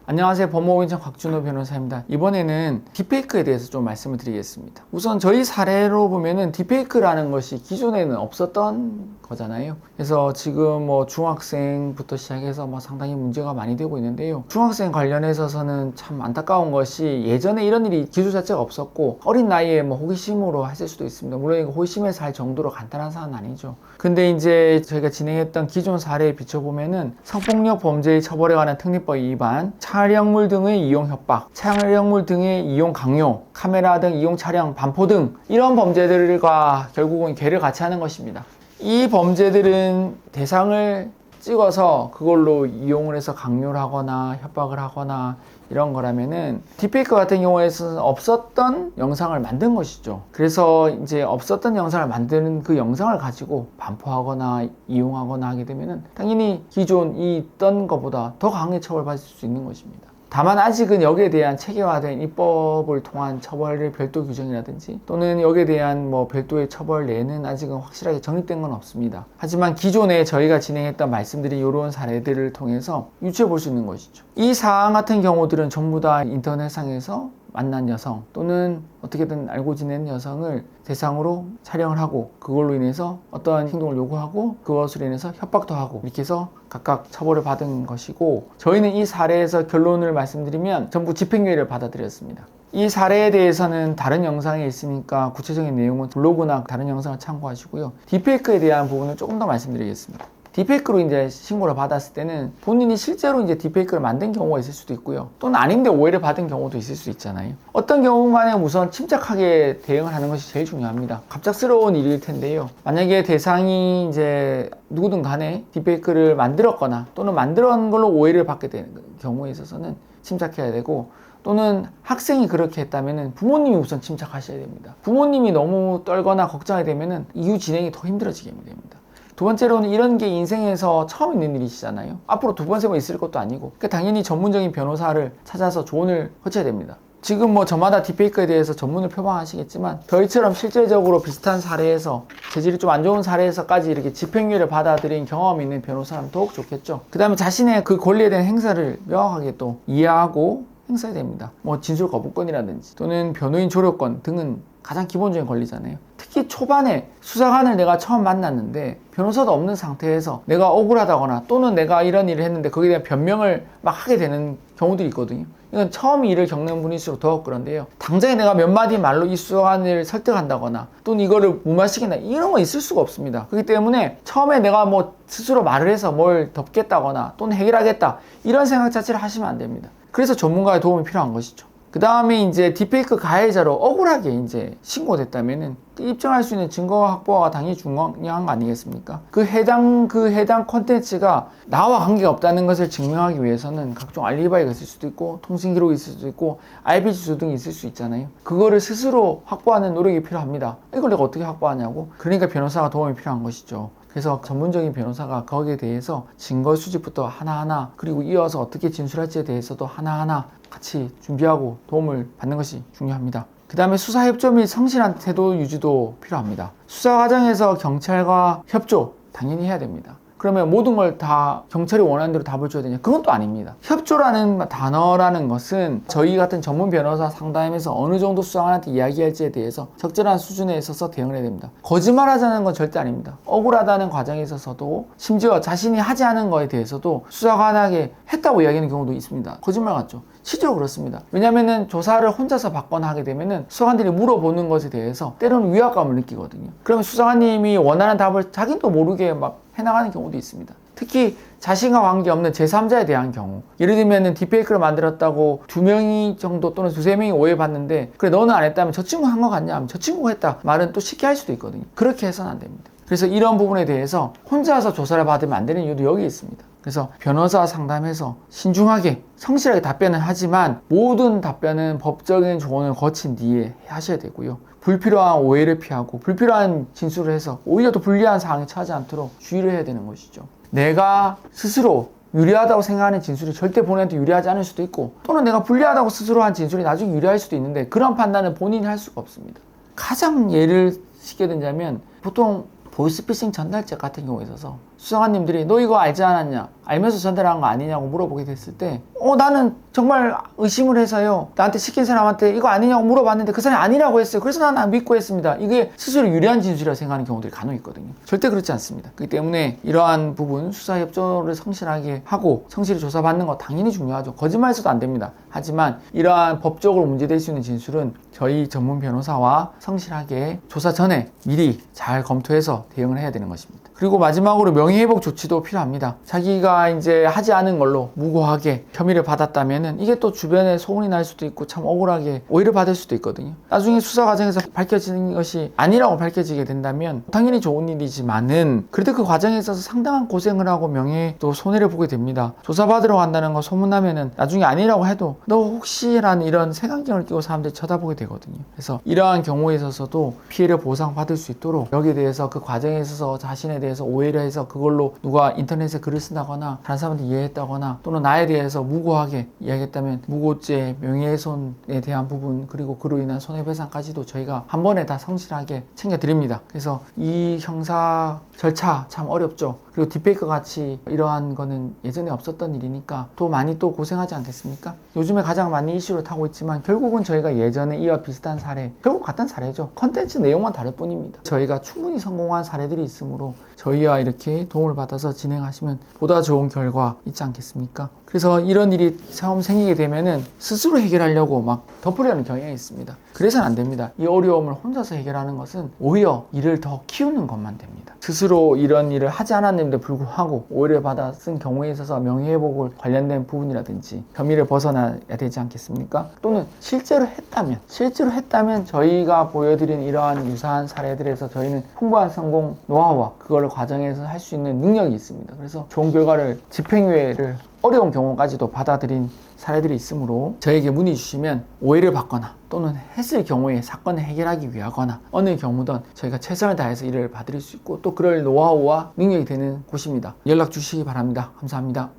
안녕하세요. 법무법인청 곽준호 변호사입니다. 이번에는 딥페이크에 대해서 좀 말씀을 드리겠습니다. 우선 저희 사례로 보면은 딥페이크라는 것이 기존에는 없었던 거잖아요. 그래서 지금 중학생부터 시작해서 상당히 문제가 많이 되고 있는데요. 중학생 관련해서는 참 안타까운 것이 예전에 이런 일이 기술 자체가 없었고 어린 나이에 호기심으로 했을 수도 있습니다. 물론 이거 호기심에서 할 정도로 간단한 사안은 아니죠. 근데 이제 저희가 진행했던 기존 사례에 비춰보면은 성폭력 범죄의 처벌에 관한 특례법 위반, 촬영물 등의 이용 협박, 촬영물 등의 이용 강요, 카메라 등 이용 촬영, 반포 등 이런 범죄들과 결국은 괴를 같이 하는 것입니다. 이 범죄들은 대상을 찍어서 그걸로 이용을 해서 강요를 하거나 협박을 하거나 이런 거라면은 딥페이크 같은 경우에는 없었던 영상을 만든 것이죠. 그래서 이제 없었던 영상을 만드는 그 영상을 가지고 반포하거나 이용하거나 하게 되면은 당연히 기존이 있던 것보다 더 강하게 처벌받을 수 있는 것입니다. 다만 아직은 여기에 대한 체계화된 입법을 통한 처벌의 별도 규정이라든지 또는 여기에 대한 별도의 처벌 내는 아직은 확실하게 정립된 건 없습니다. 하지만 기존에 저희가 진행했던 말씀드린 이런 사례들을 통해서 유추해 볼 수 있는 것이죠. 이 사안 같은 경우들은 전부 다 인터넷상에서 만난 여성 또는 어떻게든 알고 지낸 여성을 대상으로 촬영을 하고 그걸로 인해서 어떠한 행동을 요구하고 그것으로 인해서 협박도 하고 이렇게 해서 각각 처벌을 받은 것이고, 저희는 이 사례에서 결론을 말씀드리면 전부 집행유예를 받아들였습니다. 이 사례에 대해서는 다른 영상에 있으니까 구체적인 내용은 블로그나 다른 영상을 참고하시고요. 딥페이크에 대한 부분을 조금 더 말씀드리겠습니다. 딥페이크로 이제 신고를 받았을 때는 본인이 실제로 이제 딥페이크를 만든 경우가 있을 수도 있고요. 또는 아닌데 오해를 받은 경우도 있을 수 있잖아요. 어떤 경우간에 우선 침착하게 대응을 하는 것이 제일 중요합니다. 갑작스러운 일일 텐데요. 만약에 대상이 이제 누구든 간에 딥페이크를 만들었거나 또는 만들었는 걸로 오해를 받게 되는 경우에 있어서는 침착해야 되고, 또는 학생이 그렇게 했다면 부모님이 우선 침착하셔야 됩니다. 부모님이 너무 떨거나 걱정하게 되면 이후 진행이 더 힘들어지게 됩니다. 두 번째로는 이런 게 인생에서 처음 있는 일이시잖아요. 앞으로 두 번, 세 번 있을 것도 아니고, 그러니까 당연히 전문적인 변호사를 찾아서 조언을 거쳐야 됩니다. 지금 저마다 딥페이크에 대해서 전문을 표방하시겠지만 저희처럼 실제적으로 비슷한 사례에서 재질이 좀 안 좋은 사례에서까지 이렇게 집행유예를 받아들인 경험이 있는 변호사라면 더욱 좋겠죠. 그 다음에 자신의 그 권리에 대한 행사를 명확하게 또 이해하고 행사해야 됩니다. 진술 거부권이라든지 또는 변호인 조력권 등은 가장 기본적인 권리잖아요. 특히 초반에 수사관을 내가 처음 만났는데 변호사도 없는 상태에서 내가 억울하다거나 또는 내가 이런 일을 했는데 거기에 대한 변명을 막 하게 되는 경우들이 있거든요. 이건 처음 일을 겪는 분일수록 더 그런데요. 당장에 내가 몇 마디 말로 이 수사관을 설득한다거나 또는 이거를 무마시킨다 이런 거 있을 수가 없습니다. 그렇기 때문에 처음에 내가 스스로 말을 해서 뭘 덮겠다거나 또는 해결하겠다 이런 생각 자체를 하시면 안 됩니다. 그래서 전문가의 도움이 필요한 것이죠. 그 다음에 이제 딥페이크 가해자로 억울하게 이제 신고됐다면은 입증할 수 있는 증거 확보가 당연히 중요한 거 아니겠습니까? 그 해당 콘텐츠가 나와 관계가 없다는 것을 증명하기 위해서는 각종 알리바이가 있을 수도 있고 통신 기록이 있을 수도 있고 IP 주소 등이 있을 수 있잖아요. 그거를 스스로 확보하는 노력이 필요합니다. 이걸 내가 어떻게 확보하냐고? 그러니까 변호사가 도움이 필요한 것이죠. 그래서 전문적인 변호사가 거기에 대해서 증거 수집부터 하나하나, 그리고 이어서 어떻게 진술할지에 대해서도 하나하나 같이 준비하고 도움을 받는 것이 중요합니다. 그 다음에 수사 협조 및 성실한 태도 유지도 필요합니다. 수사 과정에서 경찰과 협조 당연히 해야 됩니다. 그러면 모든 걸 다 경찰이 원하는 대로 답을 줘야 되냐? 그건 또 아닙니다. 협조라는 단어라는 것은 저희 같은 전문 변호사 상담에서 어느 정도 수사관한테 이야기할지에 대해서 적절한 수준에 있어서 대응을 해야 됩니다. 거짓말하자는 건 절대 아닙니다. 억울하다는 과정에 있어서도 심지어 자신이 하지 않은 거에 대해서도 수사관에게 했다고 이야기하는 경우도 있습니다. 거짓말 같죠? 실제로 그렇습니다. 왜냐면은 조사를 혼자서 받거나 하게 되면은 수사관들이 물어보는 것에 대해서 때로는 위압감을 느끼거든요. 그러면 수사관님이 원하는 답을 자기도 모르게 막 해나가는 경우도 있습니다. 특히 자신과 관계없는 제3자에 대한 경우, 예를 들면 딥페이크를 만들었다고 2명이 정도 또는 2~3명이 오해받는데 그래 너는 안 했다면 저 친구 한 거 같냐 하면 저 친구가 했다 말은 또 쉽게 할 수도 있거든요. 그렇게 해서는 안 됩니다. 그래서 이런 부분에 대해서 혼자서 조사를 받으면 안 되는 이유도 여기 있습니다. 그래서 변호사 상담해서 신중하게 성실하게 답변을 하지만 모든 답변은 법적인 조언을 거친 뒤에 하셔야 되고요. 불필요한 오해를 피하고 불필요한 진술을 해서 오히려 더 불리한 상황에 처하지 않도록 주의를 해야 되는 것이죠. 내가 스스로 유리하다고 생각하는 진술이 절대 본인한테 유리하지 않을 수도 있고, 또는 내가 불리하다고 스스로 한 진술이 나중에 유리할 수도 있는데 그런 판단은 본인이 할 수가 없습니다. 가장 예를 쉽게 든다면 보통 보이스피싱 전달죄 같은 경우에 있어서 수사관님들이 너 이거 알지 않았냐? 알면서 전달한 거 아니냐고 물어보게 됐을 때 나는 정말 의심을 해서요. 나한테 시킨 사람한테 이거 아니냐고 물어봤는데 그 사람이 아니라고 했어요. 그래서 나는 믿고 했습니다. 이게 스스로 유리한 진술이라고 생각하는 경우들이 간혹 있거든요. 절대 그렇지 않습니다. 그렇기 때문에 이러한 부분 수사 협조를 성실하게 하고 성실히 조사받는 거 당연히 중요하죠. 거짓말해서도 안 됩니다. 하지만 이러한 법적으로 문제될 수 있는 진술은 저희 전문 변호사와 성실하게 조사 전에 미리 잘 검토해서 대응을 해야 되는 것입니다. 그리고 마지막으로 명예회복 조치도 필요합니다. 자기가 이제 하지 않은 걸로 무고하게 혐의를 받았다면은 이게 또 주변에 소문이 날 수도 있고 참 억울하게 오해를 받을 수도 있거든요. 나중에 수사 과정에서 밝혀지는 것이 아니라고 밝혀지게 된다면 당연히 좋은 일이지만은 그래도 그 과정에 있어서 상당한 고생을 하고 명예도 손해를 보게 됩니다. 조사받으러 간다는 거 소문나면은 나중에 아니라고 해도 너 혹시라는 이런 색안경을 끼고 사람들이 쳐다보게 되거든요. 그래서 이러한 경우에 있어서도 피해를 보상받을 수 있도록 여기에 대해서 그 과정에 있어서 자신에 대해서 오해를 해서 그걸로 누가 인터넷에 글을 쓴다거나 다른 사람한테 이해했다거나 또는 나에 대해서 무고하게 이야기했다면 무고죄, 명예훼손에 대한 부분 그리고 그로 인한 손해배상까지도 저희가 한 번에 다 성실하게 챙겨드립니다. 그래서 이 형사 절차 참 어렵죠. 그리고 딥페이크 같이 이러한 거는 예전에 없었던 일이니까 또 많이 또 고생하지 않겠습니까? 요즘에 가장 많이 이슈를 타고 있지만 결국은 저희가 예전에 이와 비슷한 사례, 결국 같은 사례죠. 컨텐츠 내용만 다를 뿐입니다. 저희가 충분히 성공한 사례들이 있으므로 저희와 이렇게 도움을 받아서 진행하시면 보다 좋은 결과 있지 않겠습니까? 그래서 이런 일이 처음 생기게 되면은 스스로 해결하려고 막 덮으려는 경향이 있습니다. 그래서는 안 됩니다. 이 어려움을 혼자서 해결하는 것은 오히려 일을 더 키우는 것만 됩니다. 스스로 이런 일을 하지 않았는데 불구하고 오해를 받아 쓴 경우에 있어서 명예회복을 관련된 부분이라든지 혐의를 벗어나야 되지 않겠습니까? 또는 실제로 했다면 저희가 보여드린 이러한 유사한 사례들에서 저희는 풍부한 성공 노하우와 그걸 과정에서 할 수 있는 능력이 있습니다. 그래서 좋은 결과를 집행유예를 어려운 경우까지도 받아들인 사례들이 있으므로 저에게 문의 주시면 오해를 받거나 또는 했을 경우에 사건을 해결하기 위하거나 어느 경우든 저희가 최선을 다해서 일을 봐드릴 수 있고 또 그럴 노하우와 능력이 되는 곳입니다. 연락 주시기 바랍니다. 감사합니다.